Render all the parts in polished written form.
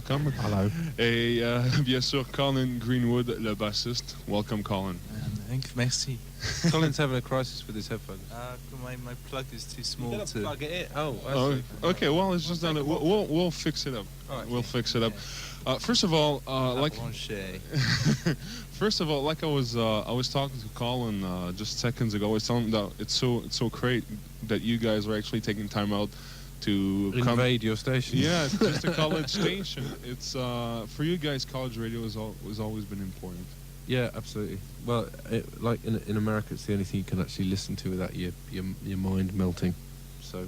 welcome. Hello. Et bien sûr, Colin Greenwood, le bassiste. Welcome, Colin. Merci. Colin's having a crisis with his headphones. My plug is too small to plug it in. Oh, okay. Well, it's just done. We'll fix it up. Right, we'll fix it up. First of all, first of all, like I was talking to Colin just seconds ago. I was telling him that it's so great that you guys are actually taking time out to invade your station. Yeah, it's just a college station. It's for you guys, college radio has always been important. Yeah, absolutely. Well, like in America, it's the only thing you can actually listen to without your mind melting. So,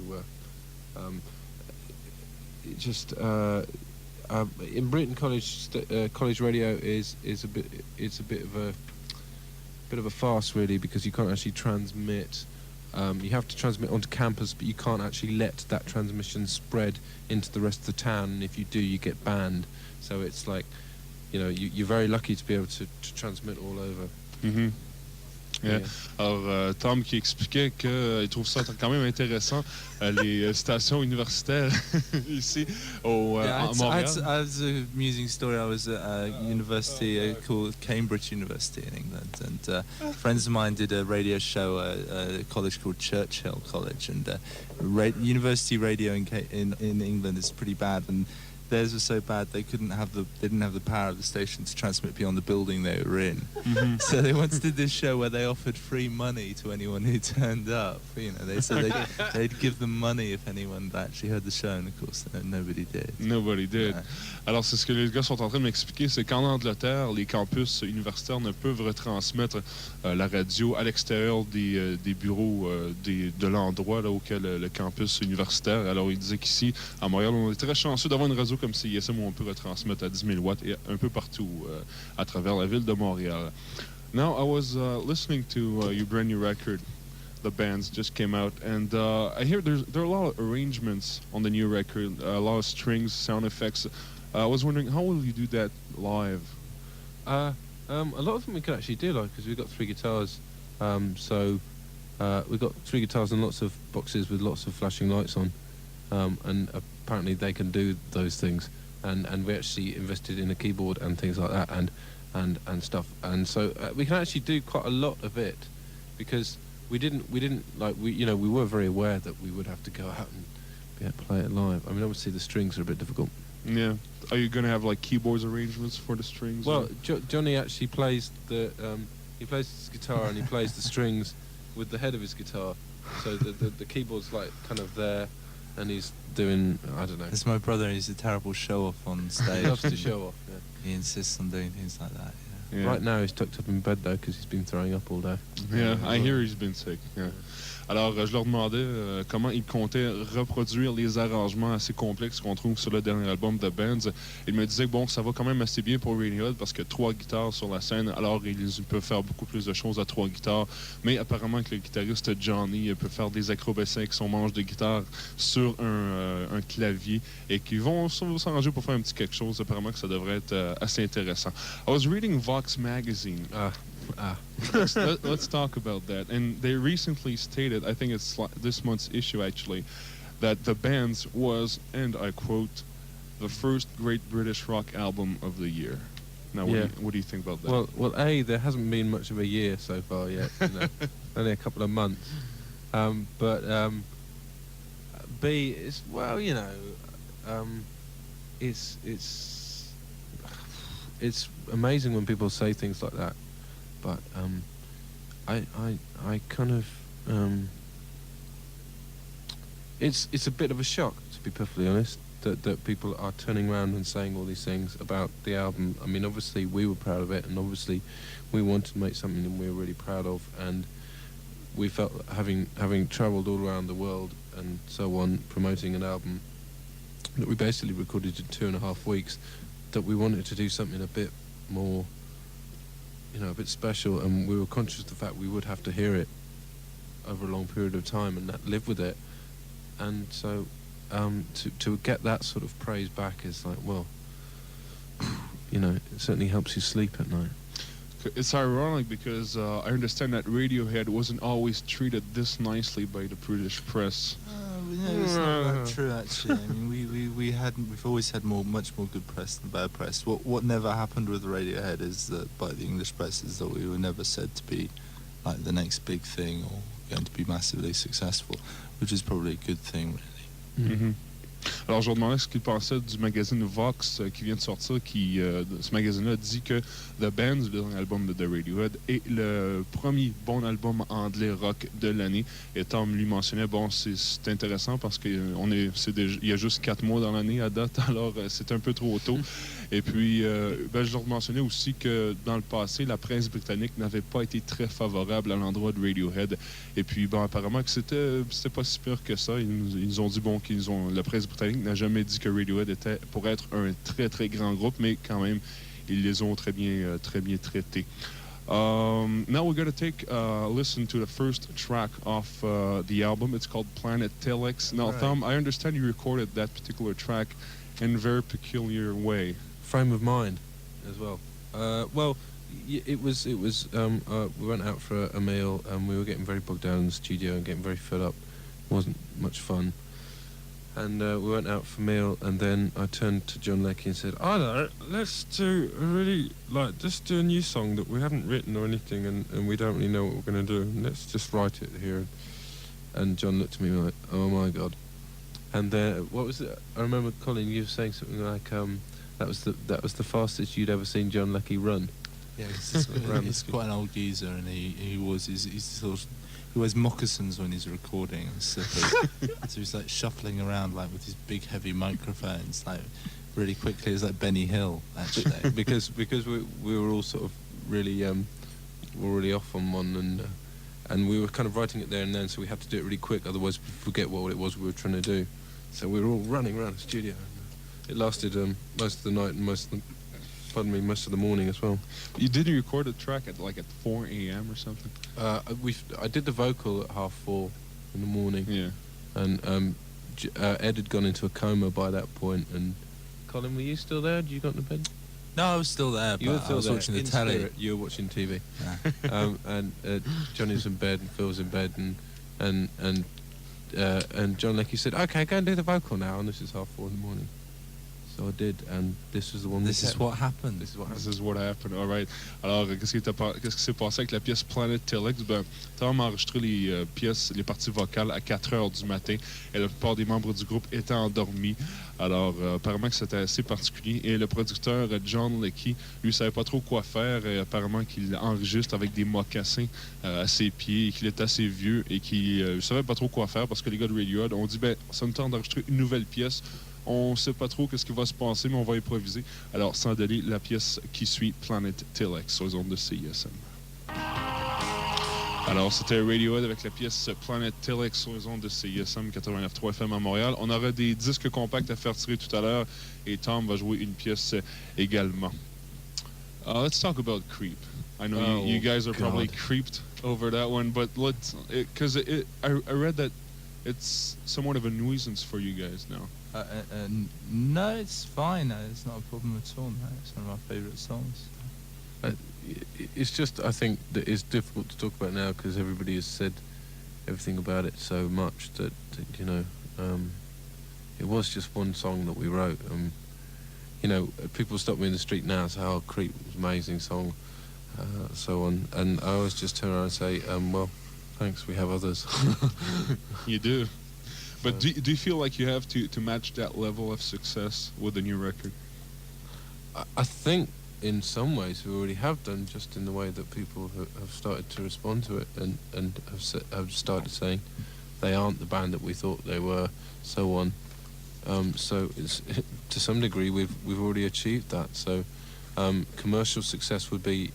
it just in Britain, college radio is a bit of a farce, really, because you can't actually transmit. You have to transmit onto campus, but you can't actually let that transmission spread into the rest of the town. And if you do, you get banned. So it's like, you're very lucky to be able to transmit all over. Mm-hmm. Yeah. Alors, Thom qui expliquait qu'il trouve ça quand même intéressant, les stations universitaires ici à Montréal. I have an amusing story. I was at a university called Cambridge University in England, and friends of mine did a radio show at a college called Churchill College, and university radio in England is pretty bad, and theirs was so bad they didn't have the power of the station to transmit beyond the building they were in. Mm-hmm. So they once did this show where they offered free money to anyone who turned up. They said they'd give them money if anyone actually heard the show, and of course nobody did. Nobody did. Alors c'est ce que les gars sont en train de m'expliquer, c'est qu'en Angleterre, les campus universitaires ne peuvent retransmettre la radio à l'extérieur des bureaux de l'endroit là auquel le campus universitaire. Alors il disait qu'ici à Montréal, on est très chanceux d'avoir une radio comme CISM où on peut retransmettre à 10 000 watts et un peu partout à travers la ville de Montréal. Now, I was listening to your brand new record, The Bands just came out, and I hear there are a lot of arrangements on the new record, a lot of strings, sound effects. I was wondering, how will you do that live? A lot of them we can actually do live because we've got 3 guitars. So we've got 3 guitars and lots of boxes with lots of flashing lights on. And apparently they can do those things, and we actually invested in a keyboard and things like that, and stuff, and so we can actually do quite a lot of it, because we were very aware that we would have to go out and play it live. I mean, obviously the strings are a bit difficult. Yeah. Are you gonna have like keyboards arrangements for the strings? Well, Johnny actually plays he plays his guitar and he plays the strings with the head of his guitar, so the keyboard's like kind of there. And he's doing, I don't know. It's my brother. He's a terrible show-off on stage. He loves to show off. Yeah. He insists on doing things like that. Yeah. Right now, he's tucked up in bed though because he's been throwing up all day. Yeah, I hear he's been sick. Yeah. Alors, je leur demandais comment ils comptaient reproduire les arrangements assez complexes qu'on trouve sur le dernier album de Bands. Il me disait que bon, ça va quand même assez bien pour Radiohead parce que 3 guitares sur la scène, alors ils peuvent faire beaucoup plus de choses à 3 guitares. Mais apparemment que le guitariste Johnny peut faire des acrobaties avec son manche de guitare sur un clavier et qu'ils vont s'arranger pour faire un petit quelque chose. Apparemment que ça devrait être assez intéressant. I was reading Vox magazine. Let's talk about that. And they recently stated, I think it's this month's issue actually, that The Bands was, and I quote, the first great British rock album of the year. Now, what do you think about that? Well, there hasn't been much of a year so far yet. Only a couple of months. But B, it's amazing when people say things like that. But I kind of it's a bit of a shock, to be perfectly honest, that people are turning around and saying all these things about the album. I mean, obviously we were proud of it, and obviously we wanted to make something that we were really proud of, and we felt having travelled all around the world and so on, promoting an album that we basically recorded in 2.5 weeks, that we wanted to do something a bit more, a bit special, and we were conscious of the fact we would have to hear it over a long period of time and live with it. And so to get that sort of praise back is like, well, it certainly helps you sleep at night. It's ironic because I understand that Radiohead wasn't always treated this nicely by the British press. No, it's not that true, actually. I mean, we've always had much more good press than bad press. What never happened with Radiohead is that by the English press is that we were never said to be like the next big thing or going to be massively successful, which is probably a good thing, really. Mhm. Alors, je lui demandais ce qu'il pensait du magazine Vox qui vient de sortir. Ce magazine-là dit que The Band, le dernier album de The Radiohead, est le premier bon album anglais rock de l'année. Et Thom lui mentionnait, bon, c'est intéressant parce qu'il y a juste 4 mois dans l'année à date, alors c'est un peu trop tôt. Et puis, je leur mentionnais aussi que dans le passé, la presse britannique n'avait pas été très favorable à l'endroit de Radiohead. Et puis, apparemment que c'était pas si pire que ça. Ils ont dit, la presse britannique n'a jamais dit que Radiohead était pour être un très, très grand groupe, mais quand même, ils les ont très bien traités. Now we're going to take a listen to the first track of the album. It's called Planet Telex. Now, Right. Thom, I understand you recorded that particular track in a very peculiar way. Frame of mind, as well. It was. We went out for a meal, and we were getting very bogged down in the studio and getting very fed up. It wasn't much fun. And we went out for a meal, and then I turned to John Leckie and said, "I know, let's do just do a new song that we haven't written or anything, and we don't really know what we're going to do. Let's just write it here." And John looked at me like, "Oh my God!" And then what was it? I remember, Colin, you were saying something like, that was the fastest you'd ever seen John Leckie run. Yeah, he's quite an old geezer, and he wears moccasins when he's recording. So he's like shuffling around like with his big heavy microphones, like really quickly. It's like Benny Hill, actually. because we were all sort of really off on one, and we were kind of writing it there and then, so we had to do it really quick, otherwise we'd forget what it was we were trying to do. So we were all running around the studio. It lasted most of the night and most of the morning as well. You didn't record a track at 4 a.m. or something? I did the vocal at 4:30 in the morning. Yeah. And Ed had gone into a coma by that point. And Colin, were you still there? Did you go to bed? No, I was still there, You were but I still was there. watching the In telly. spirit, you were watching TV. Yeah. And Johnny's in bed and Phil's in bed, and John Leckie said, "Okay, go and do the vocal now." And this is 4:30 in the morning. So I did, and this was the one. This is what happened. This is what This happened. is what happened. All right. Alors, qu'est-ce qui s'est passé avec la pièce Planet Telex? Thom a enregistré les parties vocales à 4 heures du matin et la plupart des membres du groupe étaient endormis. Alors, apparemment que c'était assez particulier. Et le producteur John Leckie, lui, savait pas trop quoi faire. Et apparemment qu'il enregistre avec des mocassins à ses pieds et qu'il est assez vieux et qu'il savait pas trop quoi faire parce que les gars de Radiohead ont dit, ça nous tente d'enregistrer une nouvelle pièce. On sait pas trop qu'est-ce qui va se passer, mais on va improviser. Alors, sans délai, la pièce qui suit, Planet Telex, sur les ondes de CISM. Alors, c'était Radiohead avec la pièce Planet Telex sur les ondes de CISM 89.3 FM à Montréal. On aura des disques compacts à faire tirer tout à l'heure et Thom va jouer une pièce également. Let's talk about Creep. I know you guys are probably creeped over that one, but because I read that it's somewhat of a nuisance for you guys now. No, it's fine. It's not a problem at all. No, it's one of my favourite songs. It's just, I think, that it's difficult to talk about now because everybody has said everything about it so much that it was just one song that we wrote. People stop me in the street now and say, "Oh, Creep was an amazing song," so on, and I always just turn around and say, "Well, thanks, we have others." You do. But do you feel like you have to match that level of success with the new record? I think in some ways we already have done, just in the way that people have started to respond to it and have started saying they aren't the band that we thought they were, so on. So it's, to some degree we've already achieved that. So commercial success would be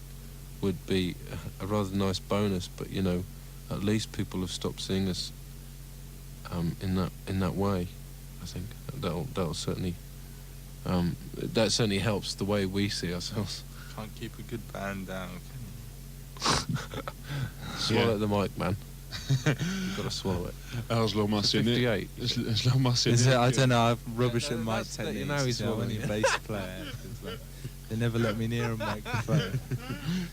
a rather nice bonus, but at least people have stopped seeing us in that way. I think that'll certainly that certainly helps the way we see ourselves. Can't keep a good band down, can you? Swallow the mic, man. You've got to swallow it. Alors, je l'ai mentionné. 58. Je l'ai mentionné. I don't know. I'm rubbish at mic that's- techniques. you know he's when swallowing you're it. a bass player. They never let me near a microphone.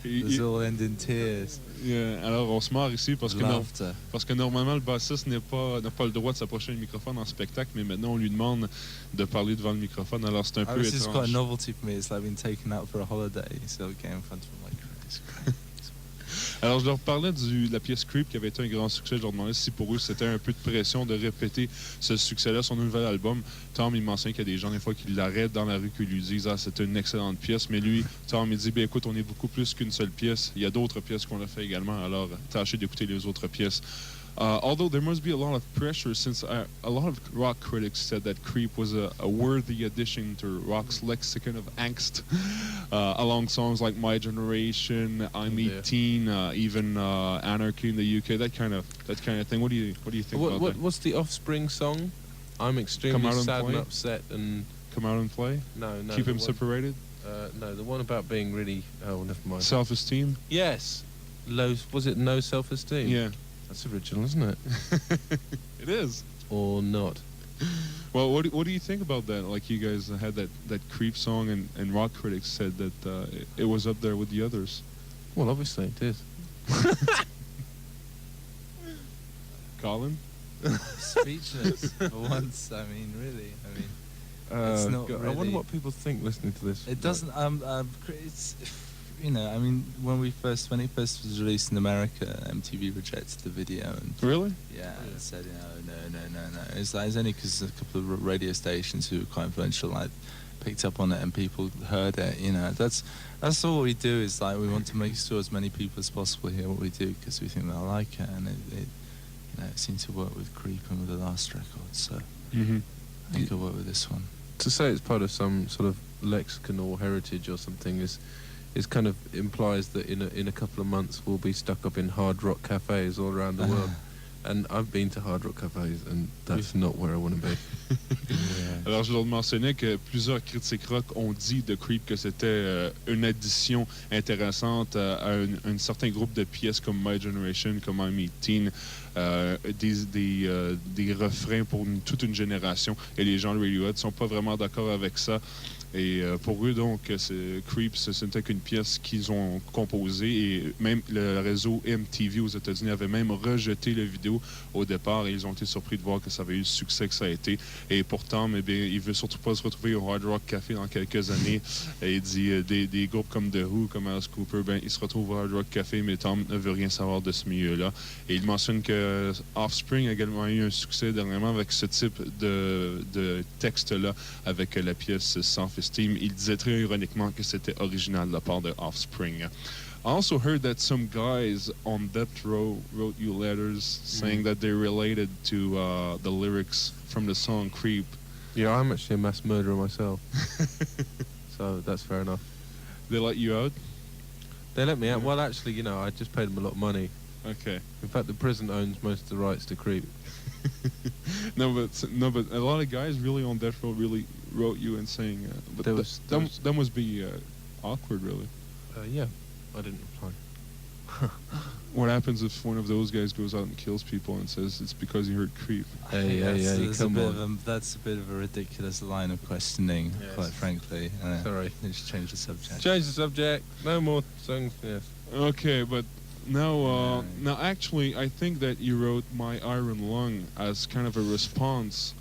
It all end in tears. Yeah, alors on se marre ici parce Laughter. que normalement le bassiste n'a pas le droit de s'approcher du microphone en spectacle, mais maintenant on lui demande de parler devant le microphone, alors c'est un peu This is quite a étrange. novelty for me. It's like being taken out for a holiday, so getting in front of a microphone. It's great. Alors, je leur parlais de la pièce Creep qui avait été un grand succès. Je leur demandais si pour eux c'était un peu de pression de répéter ce succès-là, son nouvel album. Thom, il mentionne qu'il y a des gens, des fois, qui l'arrêtent dans la rue, qui lui disent ah, c'est une excellente pièce. Mais lui, Thom, il dit ben, écoute, on est beaucoup plus qu'une seule pièce. Il y a d'autres pièces qu'on a fait également. Alors, tâchez d'écouter les autres pièces. Although there must be a lot of pressure since a lot of rock critics said that Creep was a worthy addition to rock's lexicon of angst, along songs like My Generation, I'm 18, even Anarchy in the UK, that kind of thing. What do you think about that? What's the Offspring song? I'm extremely sad and upset and... Come out and play? No. Keep him separated? No, the one about being really... Oh, never mind. Self-esteem? Yes. Was it No Self-Esteem? Yeah. That's original, isn't it? It is. Or not. Well, what do you think about that? Like, you guys had that Creep song, and rock critics said that it was up there with the others. Well, obviously it is. Colin? Speechless for once. I mean, really. I mean, it's not God, really... I wonder what people think listening to this. It doesn't. It's, you know. I mean, when it first was released in America, MTV rejected the video. And Really? yeah, and said, no. It's only because a couple of radio stations who were quite influential, like, picked up on it and people heard it. You know, that's all we do. Is like we want to make sure as many people as possible hear what we do because we think they'll like it, and it seemed to work with Creep and with the last record. So Mm-hmm. I think it'll work with this one. To say it's part of some sort of lexicon or heritage or something is kind of implies that in a couple of months we'll be stuck up in hard rock cafes all around the world. And I've been to hard rock cafes, and that's not where I want to be. Yeah. Alors, je leur mentionnais que plusieurs critiques rock ont dit de Creep que c'était une addition intéressante à un certain groupe de pièces comme My Generation, comme I'm 18, des refrains pour toute une génération. Et les gens de Radiohead ne sont pas vraiment d'accord avec ça. Et pour eux, donc, Creep, ce n'était qu'une pièce qu'ils ont composée. Et même le réseau MTV aux États-Unis avait même rejeté la vidéo au départ. Et ils ont été surpris de voir que ça avait eu le succès que ça a été. Et pourtant, eh bien, il veut surtout pas se retrouver au Hard Rock Café dans quelques années. Et il dit des groupes comme The Who, comme Alice Cooper, ben, ils se retrouvent au Hard Rock Café, mais Thom ne veut rien savoir de ce milieu-là. Et il mentionne que Offspring a également eu un succès dernièrement avec ce type de texte-là, avec la pièce Self-Esteem. Il disait très ironiquement que c'était original de la part de Offspring. I also heard that some guys on Death Row wrote you letters saying that they related to the lyrics from the song Creep. Yeah, I'm actually a mass murderer myself. So that's fair enough. They let you out? They let me out. Well, actually, I just paid them a lot of money. Okay. In fact, the prison owns most of the rights to Creep. No, but a lot of guys really on Death Row really wrote you and saying, but that must be awkward, really. Yeah, I didn't reply. What happens if one of those guys goes out and kills people and says it's because you heard Creep? That's a bit of a ridiculous line of questioning, quite frankly. Sorry. Let's change the subject. Change the subject. No more songs. Yes. Okay, but now actually, I think that you wrote My Iron Lung as kind of a response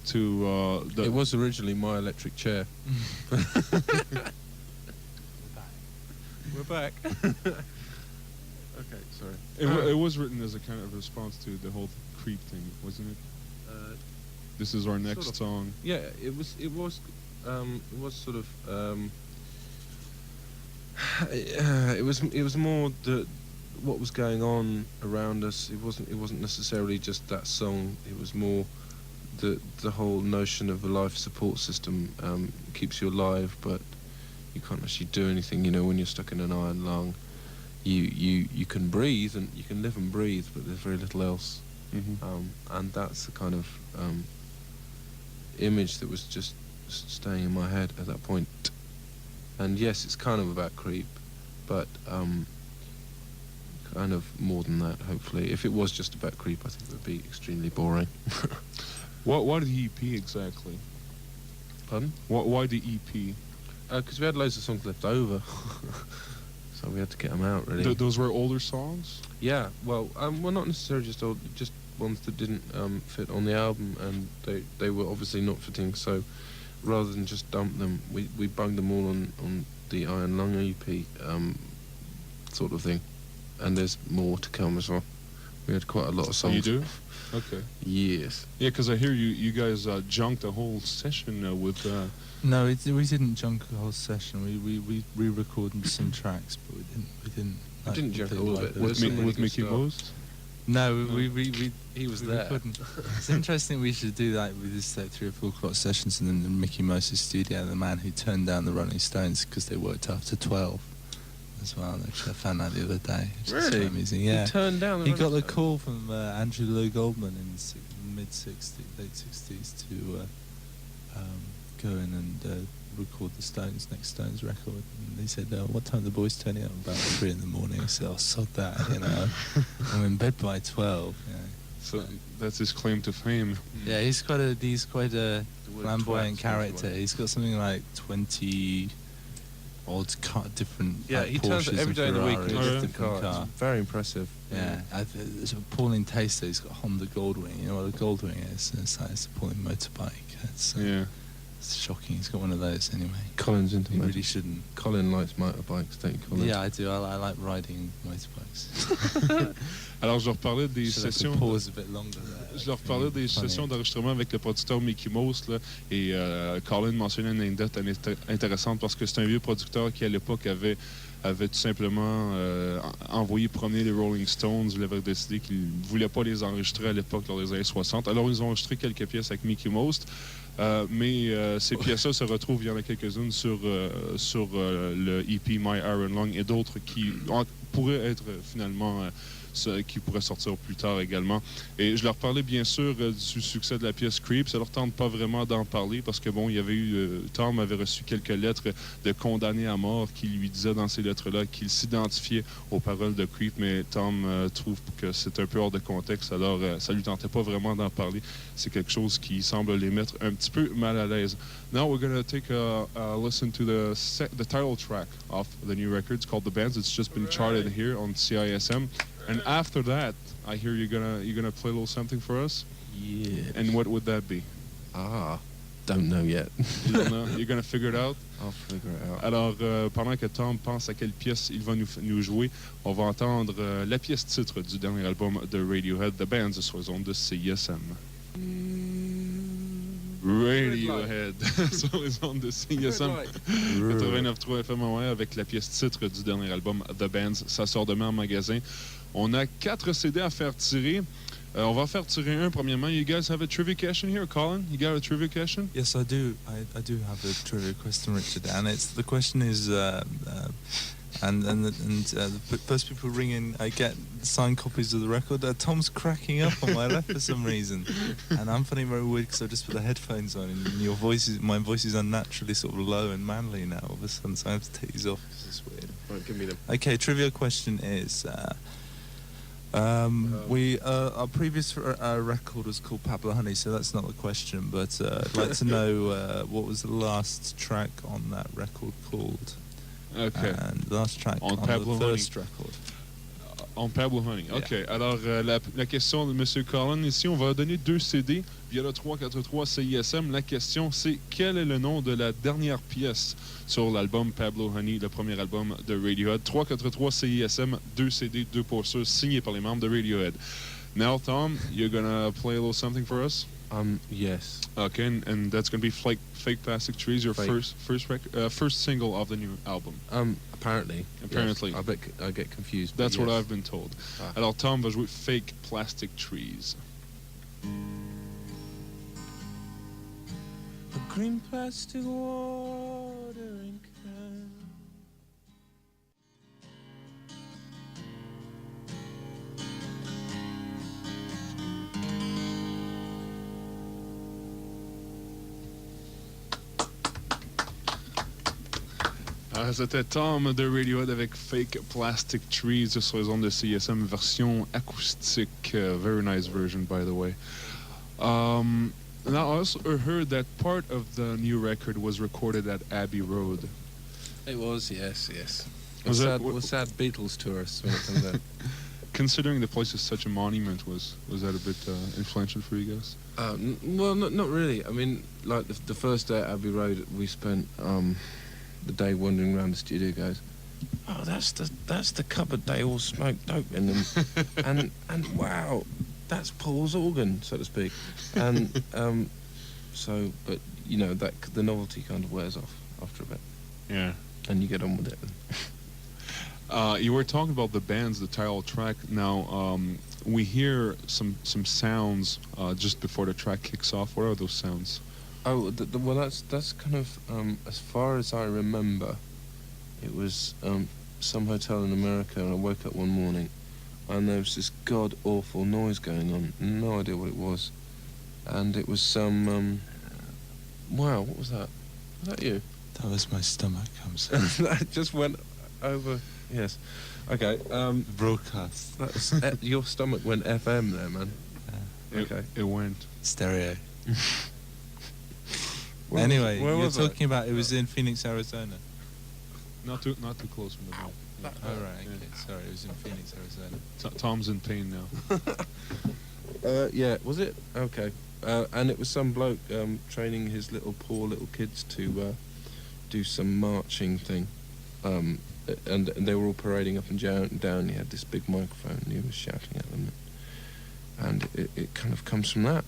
to the... It was originally My Electric Chair. We're back. Okay, sorry. It was written as a kind of response to the whole Creep thing, wasn't it? This is our next song. Yeah, it was sort of it was more what was going on around us. It wasn't necessarily just that song. It was more the whole notion of a life support system keeps you alive, but you can't actually do anything. When you're stuck in an iron lung, you can breathe and you can live and breathe, but there's very little else. Mm-hmm. And that's the kind of image that was just staying in my head at that point. And yes, it's kind of about Creep, but kind of more than that, hopefully. If it was just about Creep, I think it would be extremely boring. Why the EP exactly? Pardon? Why the EP? Because we had loads of songs left over, so we had to get them out. Really. Those were older songs. Yeah. Well, not necessarily just old, just ones that didn't fit on the album, and they were obviously not fitting. So rather than just dump them, we bunged them all on the Iron Lung EP, sort of thing. And there's more to come as well. We had quite a lot of songs. You do? Okay. Yes. Yeah, because I hear you guys junked a whole session with. No, we didn't junk the whole session. We re-recorded some tracks, but we didn't. I didn't junk all of it. With Mickey Most. No, he was we there. couldn't. It's interesting. We should do that. We just 3 or 4 o'clock sessions, and then in Mickey Moses' studio, the man who turned down the Rolling Stones because they worked after 12 as well. Actually, I found that the other day. It's so amusing. Yeah, he turned down. He got the call from Andrew Lloyd Goldman in late 60s to go in and record the next Stones record. And they said, what time are the boys turning up? About 3 in the morning. I said, oh, sod that, you know. I'm in bed by 12. Yeah. So that's his claim to fame. Yeah, he's quite a flamboyant character. He's got something like 20 odd different. Yeah, he turns up every day of the week in a different car. It's very impressive. Yeah, it's appalling taste. He's got a Honda Goldwing. You know what a Goldwing is? It's like a appalling motorbike. It's shocking. He's got one of those anyway. Colin's into He really shouldn't. Colin likes motorbikes, don't you, Colin? Yeah, I do. I like riding motorbikes. Alors, je leur parlais des Should I sessions. pause a bit longer there? Je leur parlais des sessions d'enregistrement avec le producteur Mickey Most, là, et Colin mentionnait une anecdote intéressante parce que c'est un vieux producteur qui, à l'époque, avait tout simplement envoyé promener les Rolling Stones. Il avait décidé qu'il ne voulait pas les enregistrer à l'époque, lors des années 60. Alors, ils ont enregistré quelques pièces avec Mickey Most. Mais ces pièces-là se retrouvent, il y en a quelques-unes sur le EP My Iron Lung et d'autres qui pourraient être finalement qui pourraient sortir plus tard également. Et je leur parlais bien sûr du succès de la pièce Creep. Ça leur tente pas vraiment d'en parler parce que bon, il y avait eu Thom avait reçu quelques lettres de condamnés à mort qui lui disaient dans ces lettres-là qu'il s'identifiait aux paroles de Creep, mais Thom trouve que c'est un peu hors de contexte, alors ça lui tentait pas vraiment d'en parler. C'est quelque chose qui semble les mettre un petit peu mal à l'aise. Now we're going to take a listen to the title track of the new record. It's called The Bands. It's just been charted here on CISM. And after that, I hear you're gonna play a little something for us. Yeah. And what would that be? Don't know yet. You don't know? You're gonna figure it out? I'll figure it out. Alors, pendant que Thom pense à quelle pièce il va nous jouer, on va entendre la pièce titre du dernier album de Radiohead, The Bands, sur les ondes de CISM. Radiohead sur les ondes de CISM 89.3 FM avec la pièce titre du dernier album The Bands. Ça sort demain en magasin. On a 4 CD à faire tirer. On va faire tirer un premièrement. You guys have a trivia question here, Colin? You got a trivia question? Yes, I do. I do have a trivia question, Richard, and the question is, and the first people ring in, I get signed copies of the record. Tom's cracking up on my left for some reason, and I'm finding it very weird because I just put the headphones on, and my voice is unnaturally sort of low and manly now all of a sudden, so I have to take these off because it's weird. Right, give me them. Okay, trivia question is. Our previous record was called Pablo Honey, so that's not the question. But I'd like to know what was the last track on that record called. Okay. And the last track on Pablo the first Honey. record. On Pablo Honey. OK. Yeah. Alors, la question de M. Colin, ici, on va donner 2 CD via le 343 CISM. La question, c'est quel est le nom de la dernière pièce sur l'album Pablo Honey, le premier album de Radiohead. 343 CISM, 2 CD, 2 posters, signés par les membres de Radiohead. Now, Thom, you're gonna play a little something for us? Yes. Okay, and that's gonna be Fake Plastic Trees, your first single of the new album. Apparently. Apparently. Yes. I get confused. That's yes. what I've been told. Alors, Thom va jouer Fake Plastic Trees. A green plastic watering can. C'était Thom de Radiohead avec Fake Plastic Trees sur les ondes de CISM, version acoustique. Very nice version, by the way. And I also heard that part of the new record was recorded at Abbey Road. It was, yes. Was that- We're sad Beatles tourists when it comes out. Considering the place is such a monument, was that a bit influential for you guys? Well, not really. I mean, like the first day at Abbey Road, we spent the day wandering around the studio. Goes, oh, that's the cupboard they all smoked dope in, and wow, that's Paul's organ, so to speak. And but you know that the novelty kind of wears off after a bit, Yeah. and you get on with it. You were talking about the band's the title track. Now we hear some sounds just before the track kicks off. What are those sounds? Oh, well, that's kind of as far as I remember, it was some hotel in America, and I woke up one morning, and there was this god awful noise going on. No idea what it was, and it was some. Wow, what was that? Was that you? That was my stomach. I'm sorry. That just went over. Yes. Okay. Broadcast. That's your stomach went FM there, man. Okay. It went. Stereo. Where Anyway, where you're was that? talking about it was in Phoenix, Arizona. Not too close from the mic. Yeah. Oh, right, okay. Sorry, it was in Phoenix, Arizona. Tom's in pain now. Yeah. Was it? Okay. And it was some bloke training his poor little kids to do some marching thing. And they were all parading up and down. He had this big microphone and he was shouting at them. And it kind of comes from that.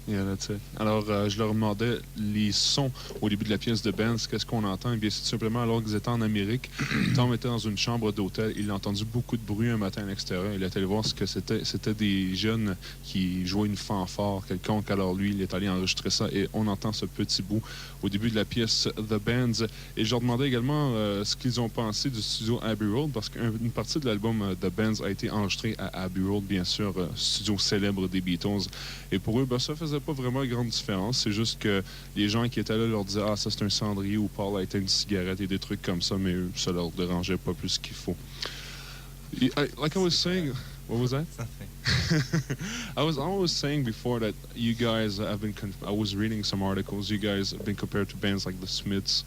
Yeah, that's it. Alors, je leur demandais les sons au début de la pièce de Benz, qu'est-ce qu'on entend? Eh bien, c'est tout simplement alors qu'ils étaient en Amérique. Tom était dans une chambre d'hôtel. Il a entendu beaucoup de bruit un matin à l'extérieur. Il est allé voir ce que c'était. C'était des jeunes qui jouaient une fanfare quelconque. Alors, lui, il est allé enregistrer ça et on entend ce petit bout au début de la pièce The Bands. Et je leur demandais également ce qu'ils ont pensé du studio Abbey Road parce qu'une partie de l'album The Bands a été enregistrée à Abbey Road, bien sûr, studio célèbre des Beatles. Et pour eux, ben, ça faisait pas vraiment grande différence. C'est juste que les gens qui étaient là leur disaient « Ah, ça c'est un cendrier » ou « Paul a été une cigarette » et des trucs comme ça, mais eux, ça leur dérangeait pas plus qu'il faut. Like I was saying... What was that? Nothing. I was saying before that you guys have been... I was reading some articles. You guys have been compared to bands like the Smiths,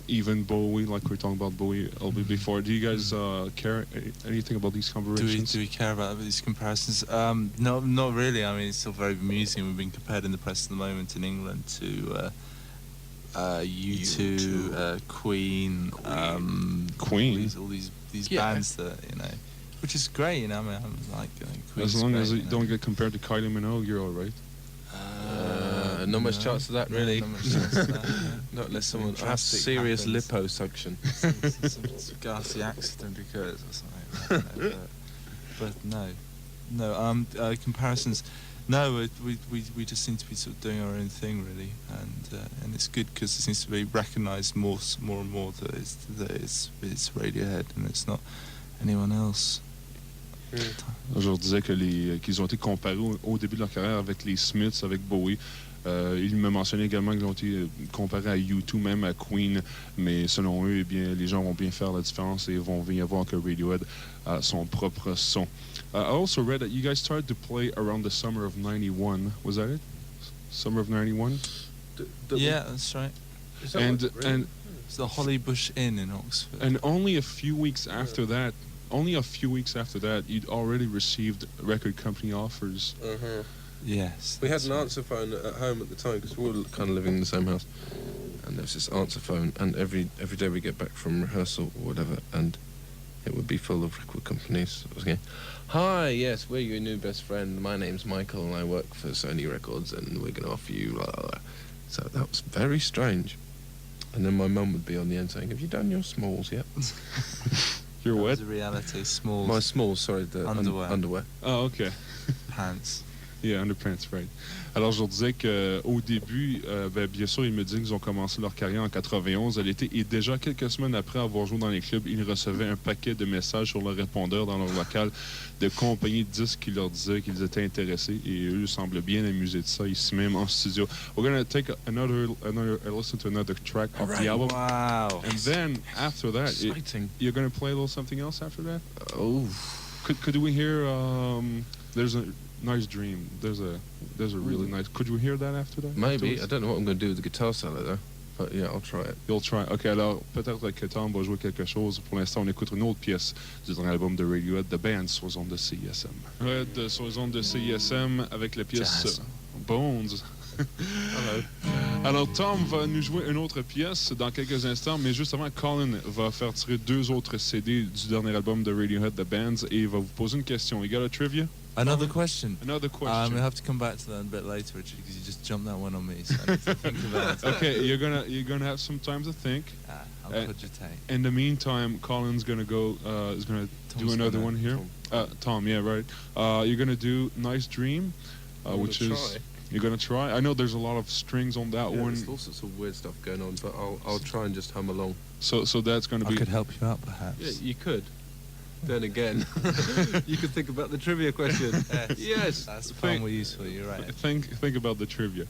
even Bowie, like we were talking about Bowie a little bit before. Do you guys care anything about these comparisons? Do we care about these comparisons? No, not really. I mean, it's still very amusing. We've been compared in the press at the moment in England to U2, Queen, Queen? all these Yeah. bands that which is great. I mean, I'm like Queen's As long great, as you don't get compared to Kylie Minogue, you're all right. Not much chance of that, really. Not much chance of that, Not unless someone has Drastic serious happens. liposuction. some ghastly accident occurs or something. I don't know, but no. Comparisons. No, we just seem to be sort of doing our own thing really, and it's good because it seems to be recognised more and more that it's Radiohead and it's not anyone else. Je leur disais qu'ils ont été comparés au début de leur carrière avec les Smiths, avec Bowie. Il me mentionnait également qu'ils ont été comparés à U2, même à Queen, mais selon eux, eh bien, les gens vont bien faire la différence et vont bien voir que Radiohead a son propre son. I also read that you guys started to play around the summer of '91. Was that it? Summer of '91? Yeah, that's right. And It's the Hollybush Inn in Oxford. and only a few weeks after that, you'd already received record company offers. Yes. We had that's an right. answer phone at home at the time because we were kind of living in the same house, and there was this answer phone, and every day we get back from rehearsal or whatever, and it would be full of record companies. I was going, "Hi, yes, we're your new best friend. My name's Michael, and I work for Sony Records, and we're going to offer you blah, blah, blah." So that was very strange. And then my mum would be on the end saying, "Have you done your smalls yet?" You're That what? was a reality. Small My smalls, sorry, the underwear. Oh, okay. pants. Yeah, underpants, right. Alors, je leur disais qu'au début, bien sûr, ils me disaient qu'ils ont commencé leur carrière en 91 à l'été et déjà quelques semaines après avoir joué dans les clubs, ils recevaient un paquet de messages sur leur répondeur dans leur local de compagnies de disques qui leur disaient qu'ils étaient intéressés et eux semblaient bien amusés de ça, ici même en studio. We're going to take another listen to another track of the album. Wow. And then, after that, Exciting. you're going to play a little something else after that? Oh. Could we hear, there's Nice Dream. There's a really nice. Could you hear that after that? Maybe. Afterwards? I don't know what I'm going to do with the guitar solo though. But yeah, I'll try it. You'll try. OK, alors peut-être que Thom va jouer quelque chose. Pour l'instant, on écoute une autre pièce du dernier album de Radiohead, The Band, sur les ondes de CISM. Radiohead sur les ondes de CISM avec la pièce Bones. Hello. Alors, Thom va nous jouer une autre pièce dans quelques instants, mais juste avant, Colin va faire tirer 2 autres CD du dernier album de Radiohead, The Bands, et il va vous poser une question. You got a trivia? Another question. Another question. We'll have to come back to that a bit later, Richard, because you just jumped that one on me, so I need to think about it. Okay, you're gonna have some time to think. I'll cogitate. In the meantime, Colin's gonna go. Is gonna do another one here. Thom, yeah, right. You're gonna do Nice Dream, which is. Try. You're gonna try. I know there's a lot of strings on that one. There's all sorts of weird stuff going on, but I'll try and just hum along. So that's gonna be. I could help you out, perhaps. Yeah, you could. Then again, you could think about the trivia question. Yes. That's far more useful, you're right. Think about the trivia.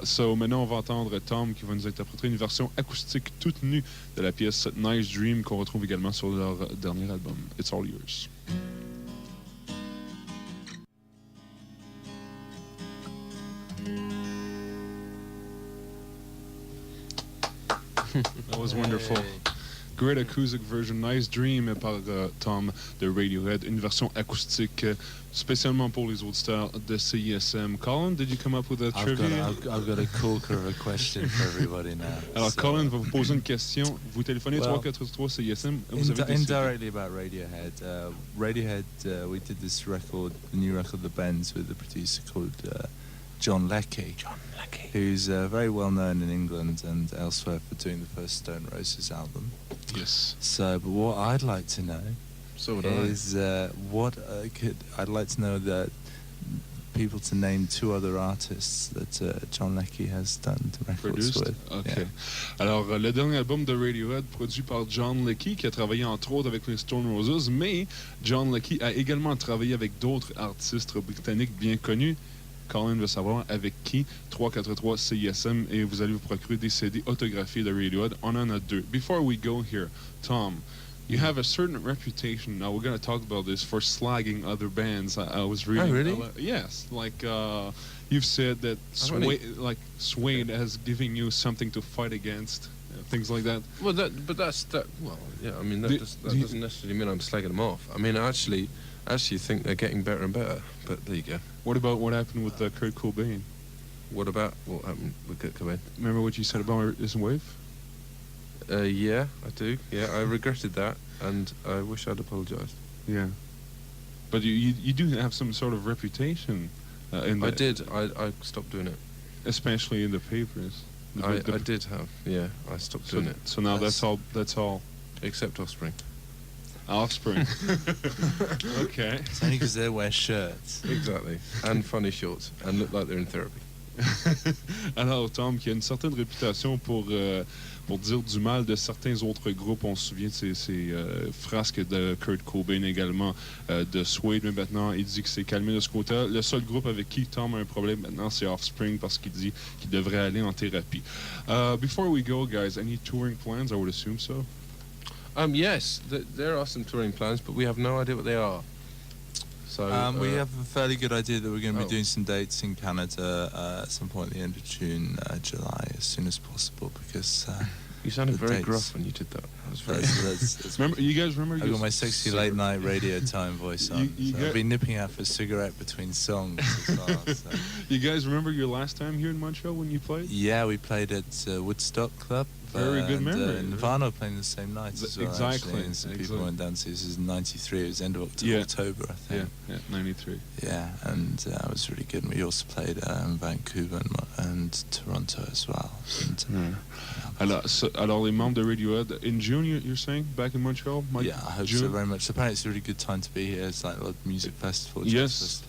So maintenant, on va entendre Thom qui va nous interpréter une version acoustique toute nue de la pièce Nice Dream qu'on retrouve également sur leur dernier album. It's all yours. That was wonderful. Great acoustic version, Nice Dream par Thom de Radiohead, une version acoustique spécialement pour les auditeurs de CISM. Colin, did you come up with a trivia? I've got a corker of a question for everybody now. Alors, so, Colin va vous poser une question. Vous téléphonez 343 CISM. Vous avez indirectly about Radiohead. Radiohead, we did this record, the new record, The Bends, with a producer called John Leckie, who's very well known in England and elsewhere for doing the first Stone Roses album. Yes. So, but what I'd like to know is I'd like to know that people to name 2 other artists that John Leckie has done the records with. Okay. Yeah. Alors, le dernier album de Radiohead produit par John Leckie, qui a travaillé entre autres avec les Stone Roses, mais John Leckie a également travaillé avec d'autres artistes britanniques bien connus. Colin veut savoir avec qui. 343 CISM, et vous allez vous procurer des CD autographiés de Radiohead. On en a 2. Before we go here, Thom, you have a certain reputation. Now we're going to talk about this for slagging other bands. I was reading. Oh, really? Yes, like you've said that Suede has given you something to fight against, things like that. Well, that's. Well, yeah. I mean, that doesn't necessarily mean I'm slagging them off. I mean, I actually think they're getting better and better. But there you go. What about what happened with Kurt Cobain? What about what happened with Kurt Cobain? Remember what you said about his wave? Yeah, I do. Yeah, I regretted that, and I wish I'd apologised. Yeah, but you do have some sort of reputation. I did. I stopped doing it. Especially in the papers. I did have. Yeah, I stopped doing it. So now that's all. Except Offspring. Offspring. Okay. It's only because they wear shirts. Exactly. And funny shorts. And look like they're in therapy. Alors, Thom, qui a une certaine réputation pour dire du mal de certains autres groupes. On se souvient de ces frasques de Kurt Cobain également, de Suede, mais maintenant, il dit que c'est calmé de ce côté-là. Le seul groupe avec qui Thom a un problème maintenant, c'est Offspring, parce qu'il dit qu'il devrait aller en thérapie. Before we go, guys, any touring plans? I would assume so. Yes, there are some touring plans, but we have no idea what they are. So we have a fairly good idea that we're going to be doing some dates in Canada at some point at the end of June, July, as soon as possible, because you sounded very gruff when you did that. That was very. Remember, you guys remember? I got my sexy late night radio time voice on. I've been nipping out for a cigarette between songs as well. So. You guys remember your last time here in Montreal when you played? Yeah, we played at Woodstock Club. Very good memory. Nirvana playing the same night as well. Exactly. And some people went down to this is '93. It was end of October, I think. Yeah, '93. Yeah, and it was really good. And we also played in Vancouver and Toronto as well. And, alors, les membres de Radiohead in June, you're saying, back in Montreal? Yeah, I hope so very much. Apparently, it's a really good time to be here. It's like a lot of music festival. Yes,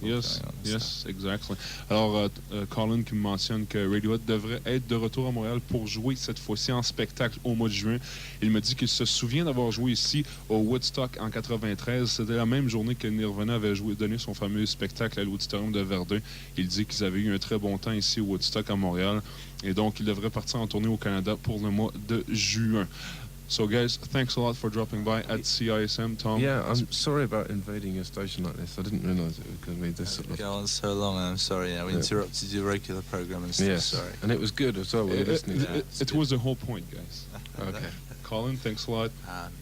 exactly. Alors, Colin qui me mentionne que Radiohead devrait être de retour à Montréal pour jouer cette fois-ci en spectacle au mois de juin. Il me dit qu'il se souvient d'avoir joué ici au Woodstock en 93. C'était la même journée que Nirvana avait donné son fameux spectacle à l'Auditorium de Verdun. Il dit qu'ils avaient eu un très bon temps ici au Woodstock à Montréal. Et donc, il devrait partir en tournée au Canada pour le mois de juin. So, guys, thanks a lot for dropping by at CISM, Thom. Yeah, I'm sorry about invading your station like this. I didn't realise it was going to be this sort of... Go on so long, and I'm sorry. We interrupted your regular program and stuff. Yes, Sorry. and it was good as well. We were listening. It was the whole point, guys. Okay. Colin, thanks a lot.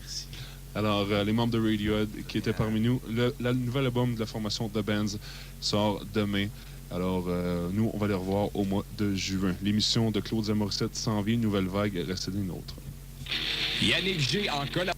Merci. Alors, les membres de Radiohead qui étaient parmi nous, le nouvel album de la formation The Bands sort demain. Alors, nous, on va les revoir au mois de juin. L'émission de Claude Zamorissette s'en vient, Nouvelle Vague, restez des nôtres. Yannick G en collaboration.